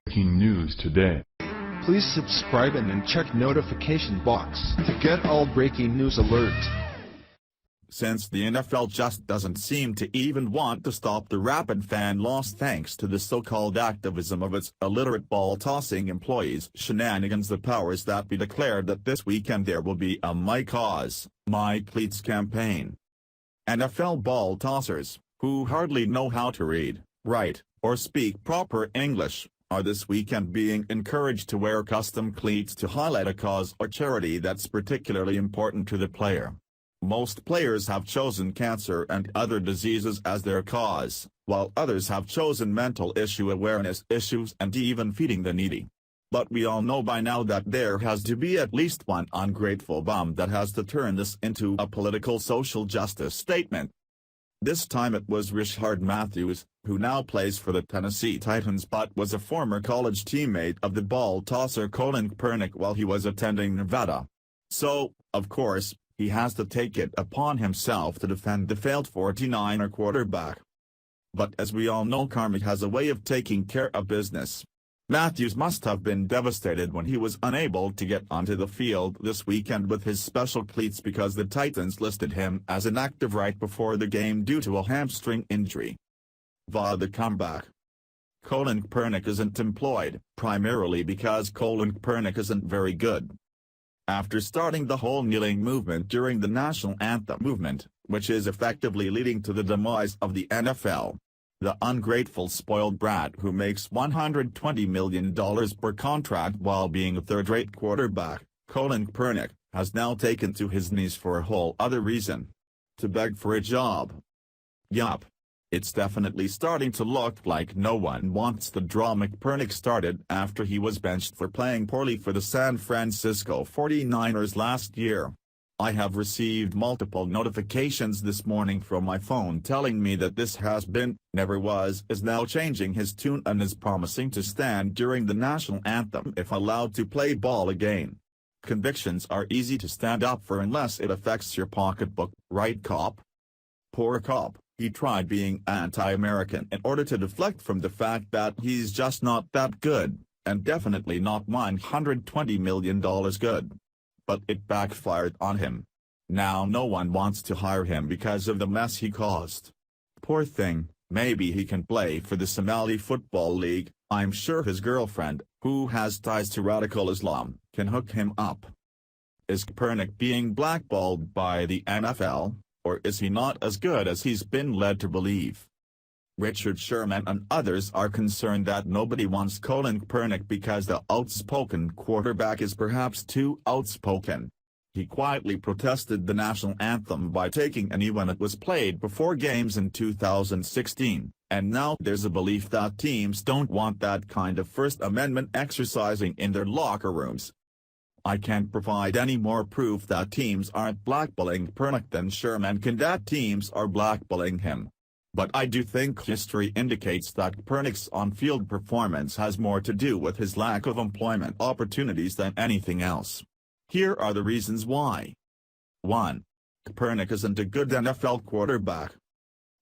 Breaking news today. Please subscribe and then check notification box to get all breaking news alerts. Since the NFL just doesn't seem to even want to stop the rapid fan loss thanks to the so-called activism of its illiterate ball-tossing employees shenanigans, the powers that be declared that this weekend there will be a My Cause, My Cleats campaign. NFL ball tossers, who hardly know how to read, write, or speak proper English, are this weekend being encouraged to wear custom cleats to highlight a cause or charity that's particularly important to the player. Most players have chosen cancer and other diseases as their cause, while others have chosen mental issue awareness issues and even feeding the needy. But we all know by now that there has to be at least one ungrateful bum that has to turn this into a political social justice statement. This time it was Rishard Matthews, who now plays for the Tennessee Titans but was a former college teammate of the ball tosser Kaepernick while he was attending Nevada. So, of course, he has to take it upon himself to defend the failed 49er quarterback. But as we all know, karma has a way of taking care of business. Matthews must have been devastated when he was unable to get onto the field this weekend with his special cleats because the Titans listed him as inactive right before the game due to a hamstring injury. Via the comeback. Kaepernick isn't employed, primarily because Kaepernick isn't very good. After starting the whole kneeling movement during the national anthem movement, which is effectively leading to the demise of the NFL, the ungrateful spoiled brat who makes $120 million per contract while being a third-rate quarterback, Kaepernick, has now taken to his knees for a whole other reason. To beg for a job. Yup. It's definitely starting to look like no one wants the drama Kaepernick started after he was benched for playing poorly for the San Francisco 49ers last year. I have received multiple notifications this morning from my phone telling me that this has been, never was, is now changing his tune and is promising to stand during the national anthem if allowed to play ball again. Convictions are easy to stand up for unless it affects your pocketbook, right cop? Poor cop. He tried being anti-American in order to deflect from the fact that he's just not that good, and definitely not $120 million good. But it backfired on him. Now no one wants to hire him because of the mess he caused. Poor thing, maybe he can play for the Somali Football League. I'm sure his girlfriend, who has ties to radical Islam, can hook him up. Is Kaepernick being blackballed by the NFL? Or is he not as good as he's been led to believe? Richard Sherman and others are concerned that nobody wants Kaepernick because the outspoken quarterback is perhaps too outspoken. He quietly protested the national anthem by taking a knee when it was played before games in 2016, and now there's a belief that teams don't want that kind of First Amendment exercising in their locker rooms. I can't provide any more proof that teams aren't blackballing Kaepernick than Sherman can that teams are blackballing him. But I do think history indicates that Kaepernick's on-field performance has more to do with his lack of employment opportunities than anything else. Here are the reasons why. 1. Kaepernick isn't a good NFL quarterback.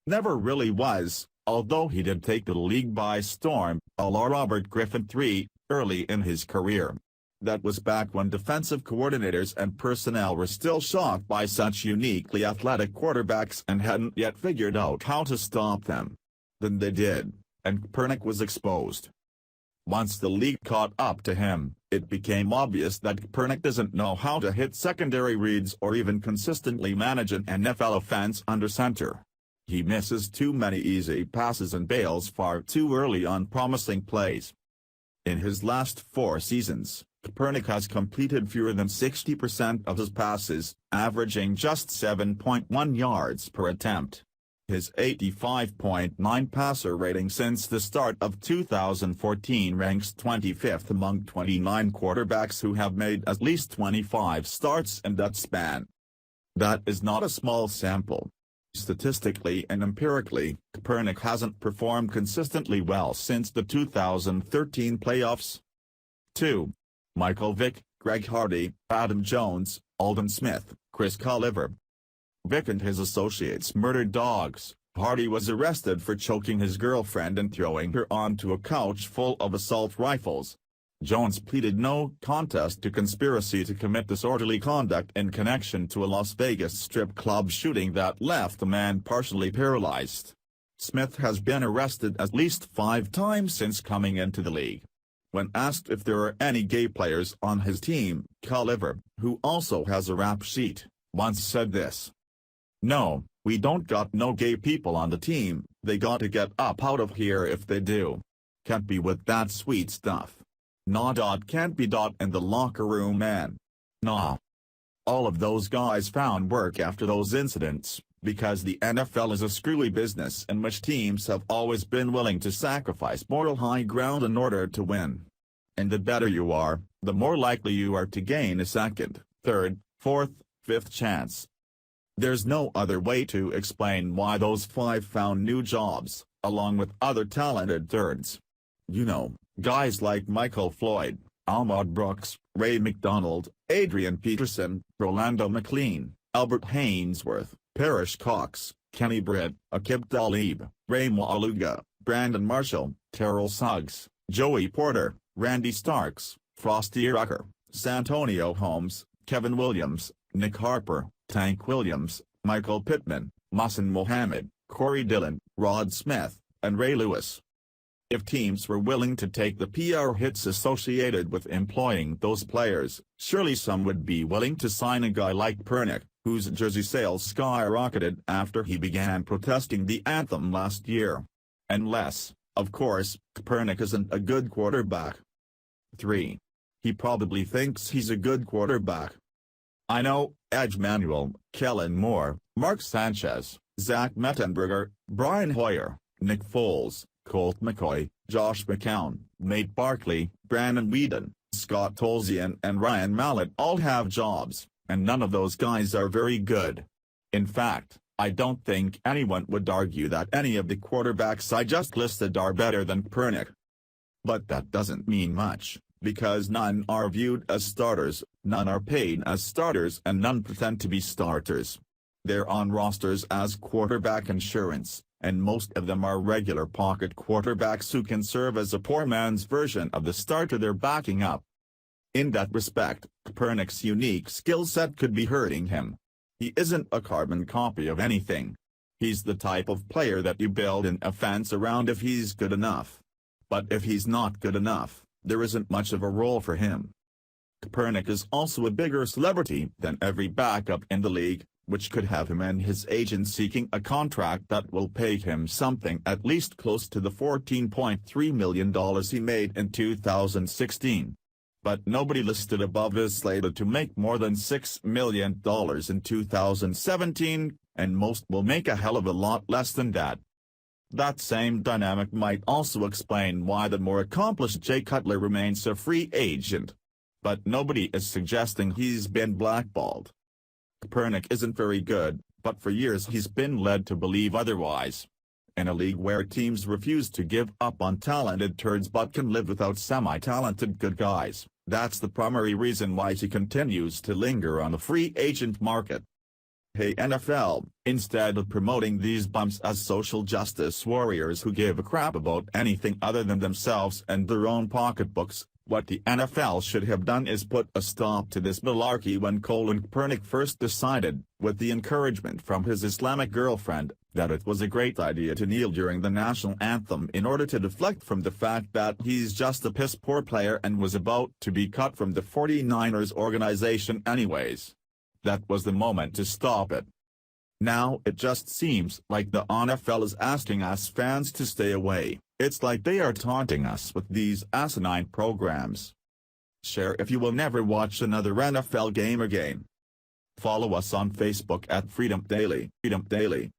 Never really was, although he did take the league by storm, a la Robert Griffin III, early in his career. That was back when defensive coordinators and personnel were still shocked by such uniquely athletic quarterbacks and hadn't yet figured out how to stop them. Then they did, and Kaepernick was exposed. Once the league caught up to him, it became obvious that Kaepernick doesn't know how to hit secondary reads or even consistently manage an NFL offense under center. He misses too many easy passes and bails far too early on promising plays. In his last 4 seasons, Kaepernick has completed fewer than 60% of his passes, averaging just 7.1 yards per attempt. His 85.9 passer rating since the start of 2014 ranks 25th among 29 quarterbacks who have made at least 25 starts in that span. That is not a small sample. Statistically and empirically, Kaepernick hasn't performed consistently well since the 2013 playoffs. 2. Michael Vick, Greg Hardy, Adam Jones, Aldon Smith, Chris Colliver. Vick and his associates murdered dogs, Hardy was arrested for choking his girlfriend and throwing her onto a couch full of assault rifles. Jones pleaded no contest to conspiracy to commit disorderly conduct in connection to a Las Vegas strip club shooting that left the man partially paralyzed. Smith has been arrested at least 5 times since coming into the league. When asked if there are any gay players on his team, Culliver, who also has a rap sheet, once said this: "No, we don't got no gay people on the team, they got to get up out of here if they do. Can't be with that sweet stuff. Nah. Can't be. In the locker room, man. Nah." All of those guys found work after those incidents, because the NFL is a screwy business in which teams have always been willing to sacrifice moral high ground in order to win. And the better you are, the more likely you are to gain a second, third, fourth, fifth chance. There's no other way to explain why those 5 found new jobs, along with other talented thirds. You know, guys like Michael Floyd, Ahmad Brooks, Ray McDonald, Adrian Peterson, Rolando McLean, Albert Hainsworth, Parrish Cox, Kenny Britt, Aqib Talib, Ray Maluga, Brandon Marshall, Terrell Suggs, Joey Porter, Randy Starks, Frosty Rucker, Santonio Holmes, Kevin Williams, Nick Harper, Tank Williams, Michael Pittman, Mohsen Mohammed, Corey Dillon, Rod Smith, and Ray Lewis. If teams were willing to take the PR hits associated with employing those players, surely some would be willing to sign a guy like Kaepernick, whose jersey sales skyrocketed after he began protesting the anthem last year. Unless, of course, Kaepernick isn't a good quarterback. 3. He probably thinks he's a good quarterback. I know, Edge Manuel, Kellen Moore, Mark Sanchez, Zach Mettenberger, Brian Hoyer, Nick Foles, Colt McCoy, Josh McCown, Nate Barkley, Brandon Whedon, Scott Tolzien and Ryan Mallett all have jobs, and none of those guys are very good. In fact, I don't think anyone would argue that any of the quarterbacks I just listed are better than Kaepernick. But that doesn't mean much, because none are viewed as starters, none are paid as starters and none pretend to be starters. They're on rosters as quarterback insurance, and most of them are regular pocket quarterbacks who can serve as a poor man's version of the starter they're backing up. In that respect, Kaepernick's unique skill set could be hurting him. He isn't a carbon copy of anything. He's the type of player that you build an offense around if he's good enough. But if he's not good enough, there isn't much of a role for him. Kaepernick is also a bigger celebrity than every backup in the league, which could have him and his agent seeking a contract that will pay him something at least close to the $14.3 million he made in 2016. But nobody listed above is slated to make more than $6 million in 2017, and most will make a hell of a lot less than that. That same dynamic might also explain why the more accomplished Jay Cutler remains a free agent. But nobody is suggesting he's been blackballed. Kaepernick isn't very good, but for years he's been led to believe otherwise. In a league where teams refuse to give up on talented turds but can live without semi-talented good guys, that's the primary reason why he continues to linger on the free agent market. Hey NFL, instead of promoting these bums as social justice warriors who give a crap about anything other than themselves and their own pocketbooks, what the NFL should have done is put a stop to this malarkey when Colin Kaepernick first decided, with the encouragement from his Islamic girlfriend, that it was a great idea to kneel during the national anthem in order to deflect from the fact that he's just a piss-poor player and was about to be cut from the 49ers organization anyways. That was the moment to stop it. Now it just seems like the NFL is asking us fans to stay away. It's like they are taunting us with these asinine programs. Share if you will never watch another NFL game again. Follow us on Facebook at Freedom Daily.